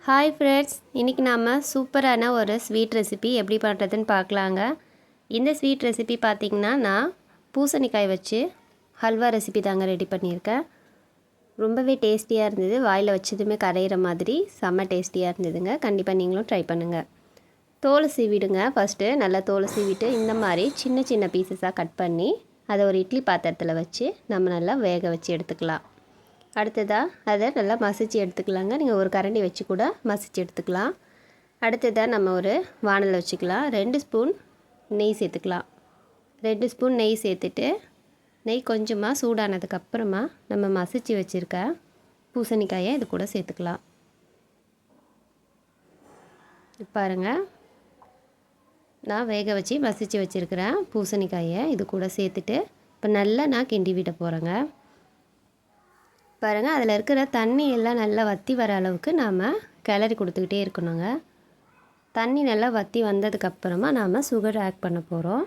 Hi friends, இன்றைக்கி நாம் சூப்பரான ஒரு ஸ்வீட் ரெசிபி எப்படி பண்ணுறதுன்னு பார்க்கலாங்க. இந்த ஸ்வீட் ரெசிபி பார்த்திங்கன்னா நான் பூசணிக்காய் வச்சு ஹல்வா ரெசிபி தாங்க ரெடி பண்ணியிருக்கேன். ரொம்பவே டேஸ்டியாக இருந்தது. வாயில் வச்சதுமே கரையிற மாதிரி செம்ம டேஸ்டியாக இருந்ததுங்க. கண்டிப்பாக நீங்களும் ட்ரை பண்ணுங்கள். தோலை சீவிடுங்க. ஃபஸ்ட்டு நல்லா தோலை சீவிட்டு இந்த மாதிரி சின்ன சின்ன பீசஸாக கட் பண்ணி அதை ஒரு இட்லி பாத்திரத்தில் வச்சு நம்ம நல்லா வேக வச்சு எடுத்துக்கலாம். அடுத்ததாக அதை நல்லா மசிச்சு எடுத்துக்கலாங்க. நீங்கள் ஒரு கரண்டி வச்சு கூட மசிச்சு எடுத்துக்கலாம். அடுத்ததாக நம்ம ஒரு வானல் வச்சுக்கலாம். 2 ஸ்பூன் நெய் சேர்த்துக்கலாம். 2 ஸ்பூன் நெய் சேர்த்துட்டு நெய் கொஞ்சமாக சூடானதுக்கப்புறமா நம்ம மசிச்சு வச்சுருக்க பூசணிக்காயை இது கூட சேர்த்துக்கலாம். பாருங்கள், நான் வேக வச்சு மசிச்சு வச்சுருக்கிறேன் பூசணிக்காயை இது கூட சேர்த்துட்டு இப்போ நல்லா நான் கிண்டி விட போகிறேங்க. பாருங்கள், அதில் இருக்கிற தண்ணி எல்லாம் நல்லா வற்றி வர அளவுக்கு நாம் கிளறி கொடுத்துக்கிட்டே இருக்கணுங்க. தண்ணி நல்லா வற்றி வந்ததுக்கப்புறமா நாம் சுகர் ஆட் பண்ண போகிறோம்.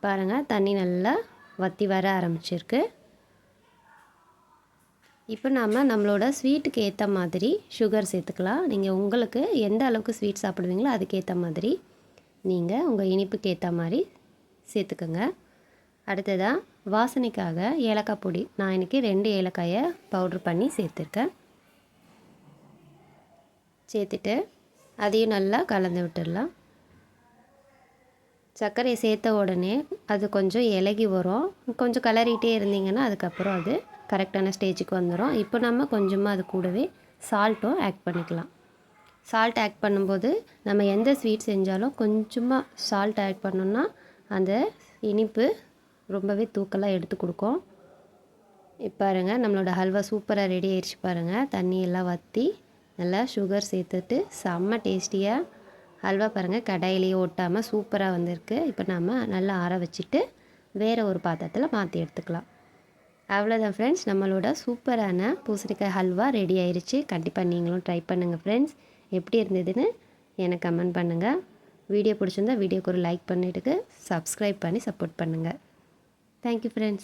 பாருங்கள், தண்ணி நல்லா வற்றி வர ஆரம்பிச்சிருக்கு. இப்போ நாம் நம்மளோட ஸ்வீட்டுக்கு ஏற்ற மாதிரி சுகர் சேர்த்துக்கலாம். நீங்கள் உங்களுக்கு எந்த அளவுக்கு ஸ்வீட் சாப்பிடுவீங்களோ அதுக்கேற்ற மாதிரி நீங்கள் உங்கள் இனிப்புக்கு ஏற்ற மாதிரி சேர்த்துக்கோங்க. அடுத்ததாக வாசனைக்காக ஏலக்காய் பொடி, நான் இன்றைக்கி 2 ஏலக்காயை பவுட்ரு பண்ணி சேர்த்துருக்கேன். சேர்த்துட்டு அதையும் நல்லா கலந்து விட்டுடலாம். சர்க்கரையை சேர்த்த உடனே அது கொஞ்சம் இலகி வரும். கொஞ்சம் கிளறிட்டே இருந்தீங்கன்னா அதுக்கப்புறம் அது கரெக்டான ஸ்டேஜுக்கு வந்துடும். இப்போ நம்ம கொஞ்சமாக அது கூடவே சால்ட்டும் ஆட் பண்ணிக்கலாம். சால்ட் ஆட் பண்ணும்போது நம்ம எந்த ஸ்வீட் செஞ்சாலும் கொஞ்சமாக சால்ட் ஆட் பண்ணோம்னா அந்த இனிப்பு ரொம்பவே தூக்கலாக எடுத்து கொடுக்கும். இப்போ பாருங்கள், நம்மளோட ஹல்வா சூப்பராக ரெடி ஆயிடுச்சு. பாருங்கள், தண்ணி எல்லாம் வற்றி நல்லா சுகர் சேர்த்துட்டு செம்ம டேஸ்டியாக ஹல்வா பாருங்கள் கடாயிலேயே ஒட்டாமல் சூப்பராக வந்திருக்கு. இப்போ நம்ம நல்லா ஆற வச்சுட்டு வேறு ஒரு பாத்திரத்தில் மாற்றி எடுத்துக்கலாம். அவ்வளோதான் ஃப்ரெண்ட்ஸ், நம்மளோட சூப்பரான பூசணிக்காய் ஹல்வா ரெடி ஆயிடுச்சு. கண்டிப்பாக நீங்களும் ட்ரை பண்ணுங்கள் ஃப்ரெண்ட்ஸ். எப்படி இருந்ததுன்னு எனக்கு கமெண்ட் பண்ணுங்கள். வீடியோ பிடிச்சிருந்தா வீடியோக்கு ஒரு லைக் பண்ணிவிட்டு சப்ஸ்கிரைப் பண்ணி சப்போர்ட் பண்ணுங்கள். Thank you friends.